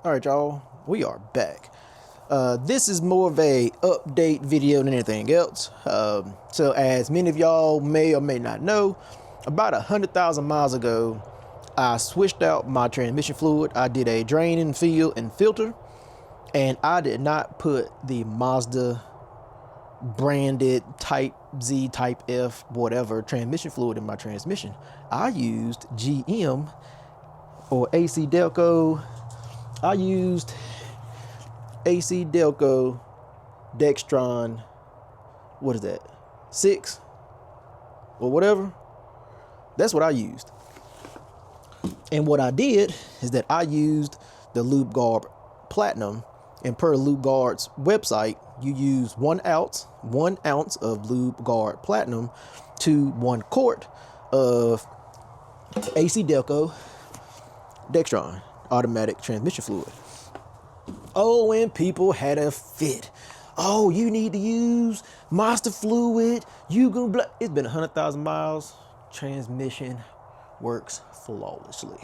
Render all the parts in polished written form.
All right, y'all, we are back. This is more of a update video than anything else. So as many of y'all may or may not know, about 100,000 miles ago, I switched out my transmission fluid. I did a drain and fill and filter, and I did not put the Mazda branded Type Z, Type F, whatever transmission fluid in my transmission. I used GM or AC Delco. I used AC Delco Dexron, what is that, 6 or whatever. That's what I used. And what I did is that I used the Lubeguard Platinum, and per Lubeguard's website, you use 1 ounce of Lubeguard Platinum to 1 quart of AC Delco Dexron automatic transmission fluid. Oh, and people had a fit. Oh, you need to use Monster fluid. You go blah. It's been 100,000 miles. Transmission works flawlessly.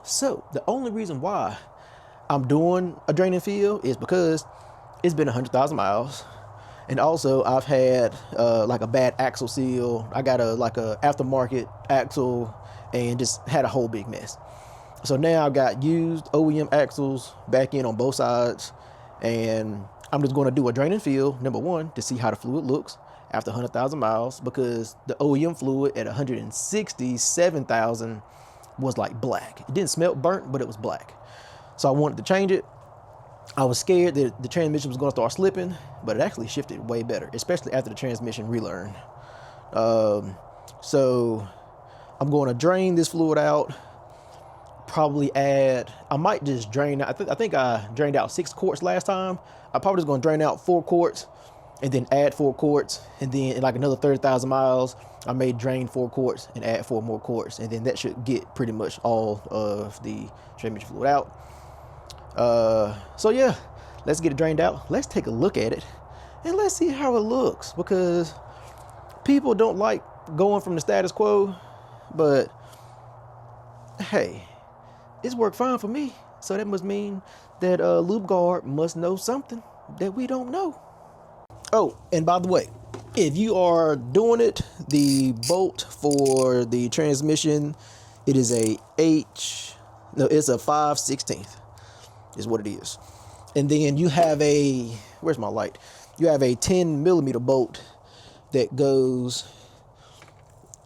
So the only reason why I'm doing a drain and fill is because it's been 100,000 miles. And also I've had like a bad axle seal. I got a aftermarket axle and just had a whole big mess. So now I've got used OEM axles back in on both sides, and I'm just going to do a drain and fill, number one, to see how the fluid looks after 100,000 miles, because the OEM fluid at 167,000 was like black. It didn't smell burnt, but it was black. So I wanted to change it. I was scared that the transmission was going to start slipping, but it actually shifted way better, especially after the transmission relearn. So I'm going to drain this fluid out. Probably add, I might just drain, I think I drained out 6 quarts last time. I'm probably just going to drain out 4 quarts and then add 4 quarts, and then in like another 30,000 miles I may drain 4 quarts and add 4 more quarts, and then that should get pretty much all of the transmission fluid out. So yeah, let's get it drained out. Let's take a look at it and let's see how it looks, because people don't like going from the status quo, but hey, it's worked fine for me. So that must mean that Lubeguard must know something that we don't know. Oh, and by the way, if you are doing it, the bolt for the transmission, it is it's a 5/16 is what it is. And then you have where's my light? You have a 10 millimeter bolt that goes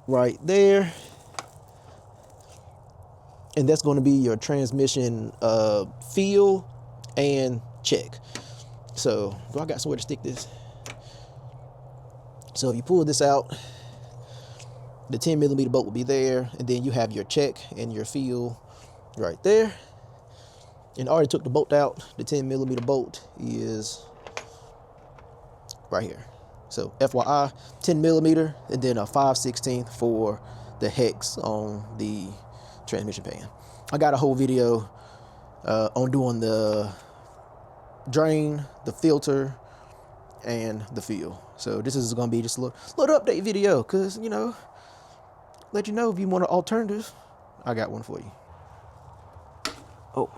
right there. And that's going to be your transmission feel and check. So, do I got somewhere to stick this? So if you pull this out, the 10 millimeter bolt will be there, and then you have your check and your feel right there. And I already took the bolt out. The 10 millimeter bolt is right here. So FYI, 10 millimeter, and then a 5/16 for the hex on the transmission pan. I got a whole video on doing the drain, the filter, and the fill. So this is going to be just a little update video, because, you know, let you know if you want an alternative, I got one for you. Oh,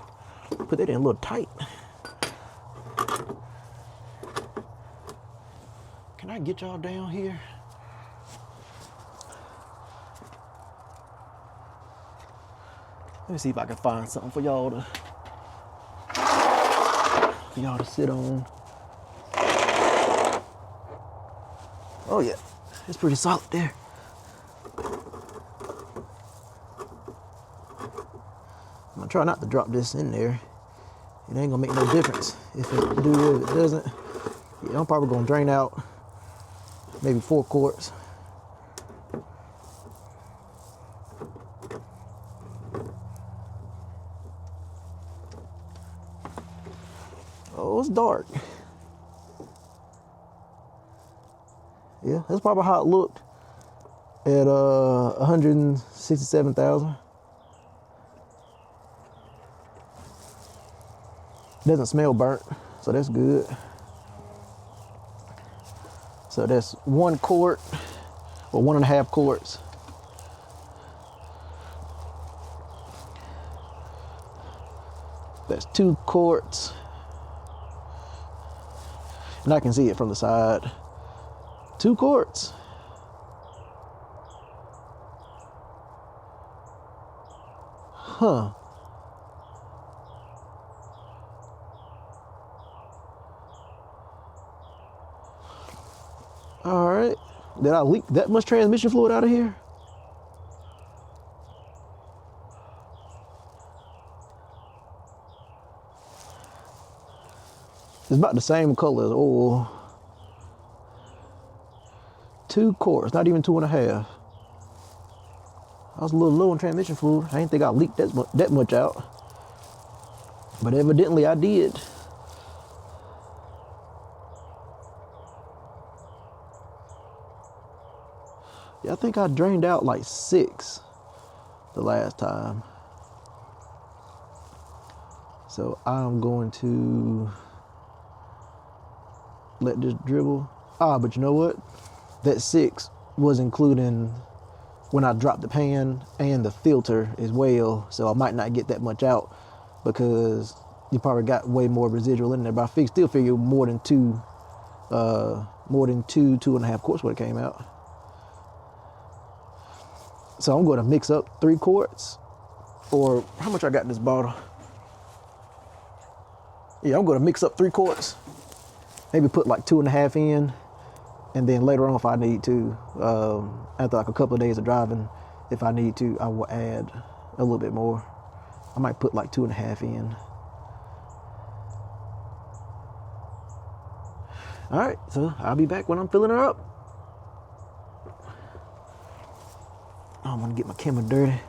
put that in a little tight. Can I get y'all down here? Let me see if I can find something for y'all to sit on. Oh yeah, it's pretty solid there. I'm gonna try not to drop this in there. It ain't gonna make no difference if it do or if it doesn't. Yeah, I'm probably gonna drain out maybe 4 quarts. Oh, it's dark. Yeah, that's probably how it looked at 167,000. Doesn't smell burnt, so that's good. So that's 1 quart or 1.5 quarts. That's 2 quarts. And I can see it from the side. 2 quarts. Huh. All right. Did I leak that much transmission fluid out of here? It's about the same color as oil. 2 quarts, not even 2.5. I was a little low on transmission fluid. I didn't think I leaked that much out. But evidently I did. Yeah, I think I drained out like 6 the last time. So I'm going to let this dribble. But you know what? That 6 was including when I dropped the pan and the filter as well. So I might not get that much out because you probably got way more residual in there. But I still figure more than 2.5 quarts would have came out. So I'm going to mix up 3 quarts, or how much I got in this bottle? Yeah, I'm going to mix up 3 quarts. Maybe put like 2.5 in, and then later on, if I need to, after like a couple of days of driving, if I need to, I will add a little bit more. I might put like 2.5 in. All right, so I'll be back when I'm filling her up. I don't want to get my camera dirty.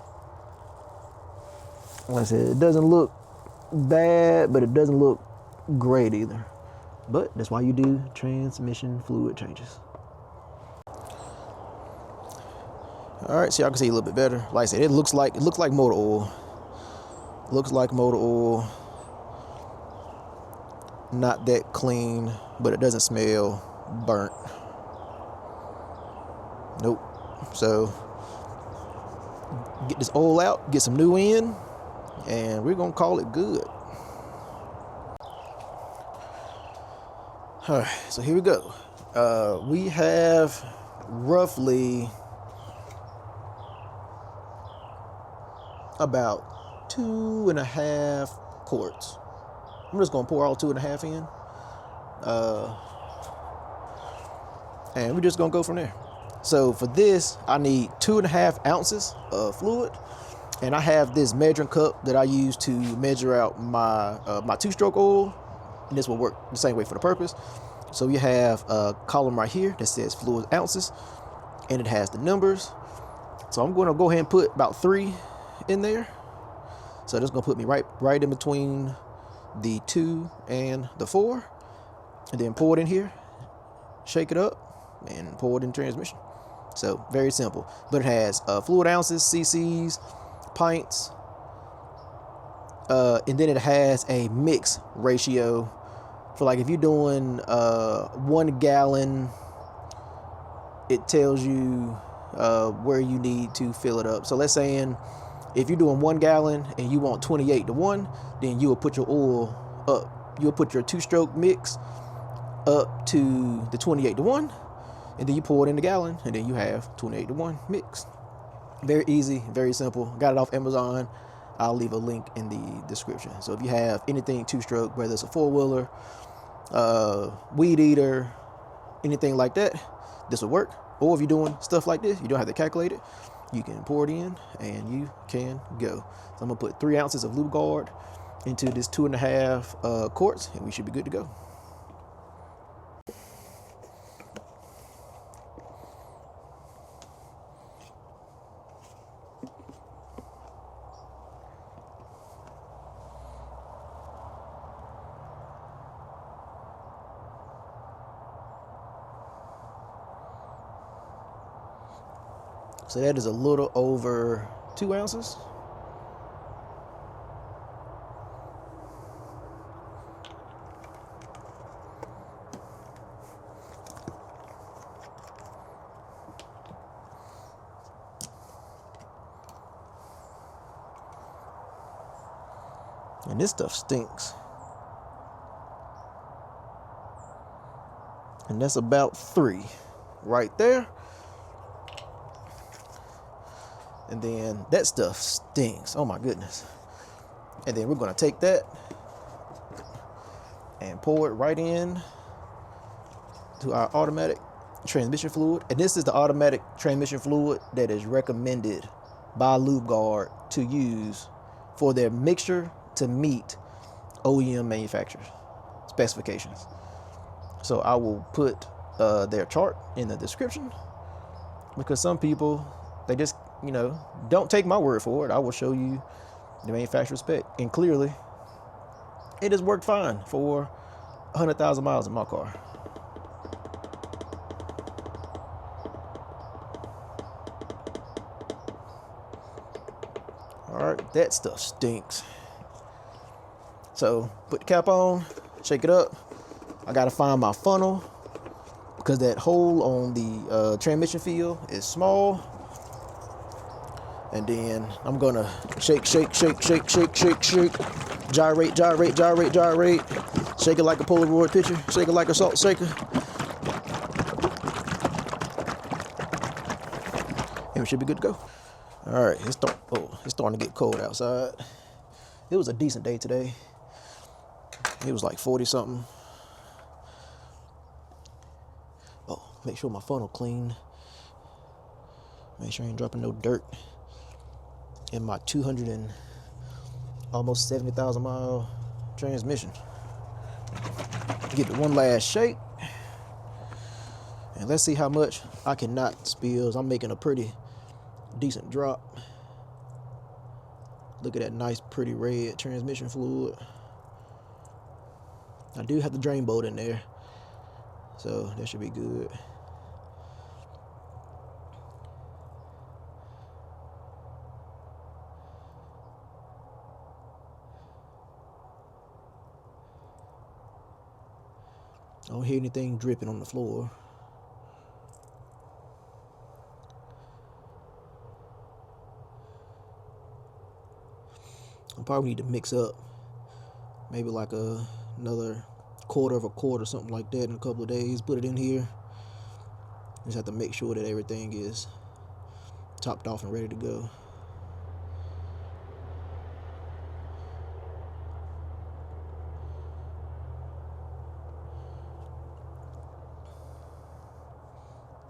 Like I said, it doesn't look bad, but it doesn't look great either. But that's why you do transmission fluid changes. All right, so y'all can see a little bit better. Like I said, it looks like motor oil. Looks like motor oil. Not that clean, but it doesn't smell burnt. Nope. So get this oil out, get some new in, and we're gonna call it good. All right, so here we go. We have roughly about 2.5 quarts. I'm just gonna pour all 2.5 in, and we're just gonna go from there. So for this, I need 2.5 ounces of fluid, and I have this measuring cup that I use to measure out my my 2-stroke oil, and this will work the same way for the purpose. So you have a column right here that says fluid ounces, and it has the numbers. So I'm going to go ahead and put about 3 in there. So that's going to put me right in between the 2 and the 4, and then pour it in here, shake it up, and pour it in transmission. So very simple, but it has fluid ounces, cc's, pints, and then it has a mix ratio for, like, if you're doing 1 gallon, it tells you where you need to fill it up. So let's say if you're doing 1 gallon and you want 28-1, then you will put your oil up. You'll put your 2-stroke mix up to the 28-1, and then you pour it in the gallon, and then you have 28-1 mix. Very easy, very simple. Got it off Amazon. I'll leave a link in the description. So if you have anything 2-stroke, whether it's a 4-wheeler, weed eater, anything like that, this will work. Or if you're doing stuff like this, you don't have to calculate it. You can pour it in and you can go. So I'm gonna put 3 ounces of Lubeguard into this 2.5 quarts, and we should be good to go. So that is a little over 2 ounces. And this stuff stinks. And that's about 3 right there. And then that stuff stinks. Oh my goodness. And then we're gonna take that and pour it right in to our automatic transmission fluid. And this is the automatic transmission fluid that is recommended by Lubeguard to use for their mixture to meet OEM manufacturers specifications. So I will put their chart in the description, because some people, they just, you know, don't take my word for it. I will show you the manufacturer spec, and clearly it has worked fine for 100,000 miles in my car. All right, that stuff stinks. So put the cap on, shake it up. I gotta find my funnel, because that hole on the transmission field is small. And then I'm gonna shake, shake, shake, shake, shake, shake, shake, gyrate, gyrate, gyrate, gyrate. Shake it like a Polaroid picture, shake it like a salt shaker. And we should be good to go. All right, it's starting to get cold outside. It was a decent day today. It was like 40 something. Oh, make sure my funnel clean. Make sure I ain't dropping no dirt in my 200 and almost 70,000 mile transmission. Give it one last shake. And let's see how much I can not spill. I'm making a pretty decent drop. Look at that nice pretty red transmission fluid. I do have the drain bolt in there, so that should be good. I don't hear anything dripping on the floor. I probably need to mix up maybe like another quarter of a quart or something like that in a couple of days. Put it in here. Just have to make sure that everything is topped off and ready to go.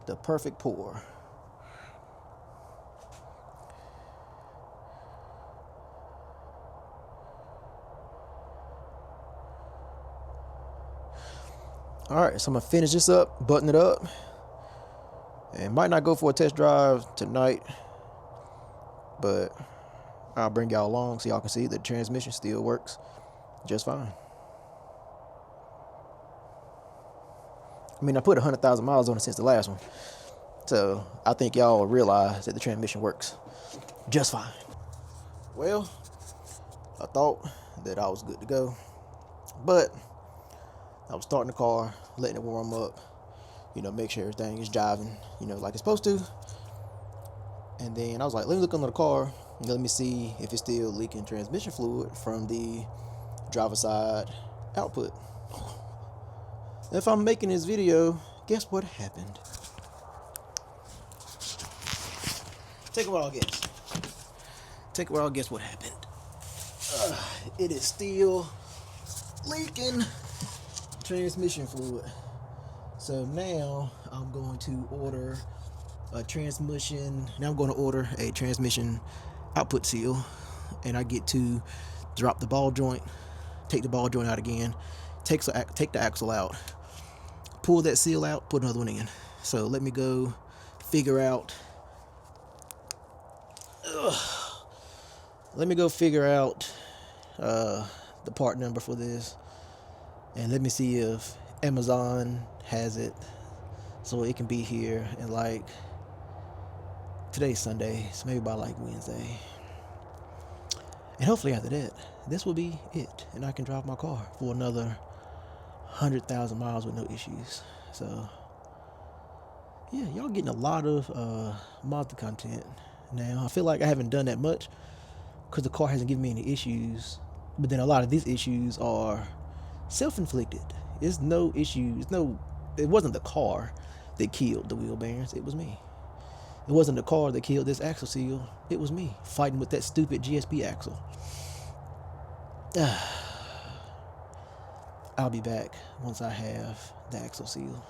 The perfect pour. All right, so I'm gonna finish this up, button it up, and might not go for a test drive tonight, but I'll bring y'all along so y'all can see the transmission still works just fine. I mean, I put 100,000 miles on it since the last one, so I think y'all realize that the transmission works just fine. Well, I thought that I was good to go, but I was starting the car, letting it warm up, you know, make sure everything is jiving, you know, like it's supposed to. And then I was like, let me look under the car and let me see if it's still leaking transmission fluid from the driver's side output. If I'm making this video, guess what happened? Take a wild guess. Take a wild guess what happened. It is still leaking transmission fluid. So now I'm going to order a transmission. Now I'm going to order a transmission output seal, and I get to drop the ball joint, take the ball joint out again, take the axle out, pull that seal out, put another one in. So let me go figure out. Let me go figure out the part number for this, and let me see if Amazon has it so it can be here in like, today's Sunday, so maybe by like Wednesday. And hopefully after that, this will be it, and I can drive my car for another 100,000 miles with no issues. So yeah, y'all getting a lot of Mazda content now. I feel like I haven't done that much because the car hasn't given me any issues But then a lot of these issues are self-inflicted. It's no issue. It wasn't the car that killed the wheel bearings. It was me. It wasn't the car that killed this axle seal. It was me fighting with that stupid GSP axle. I'll be back once I have the axle seal.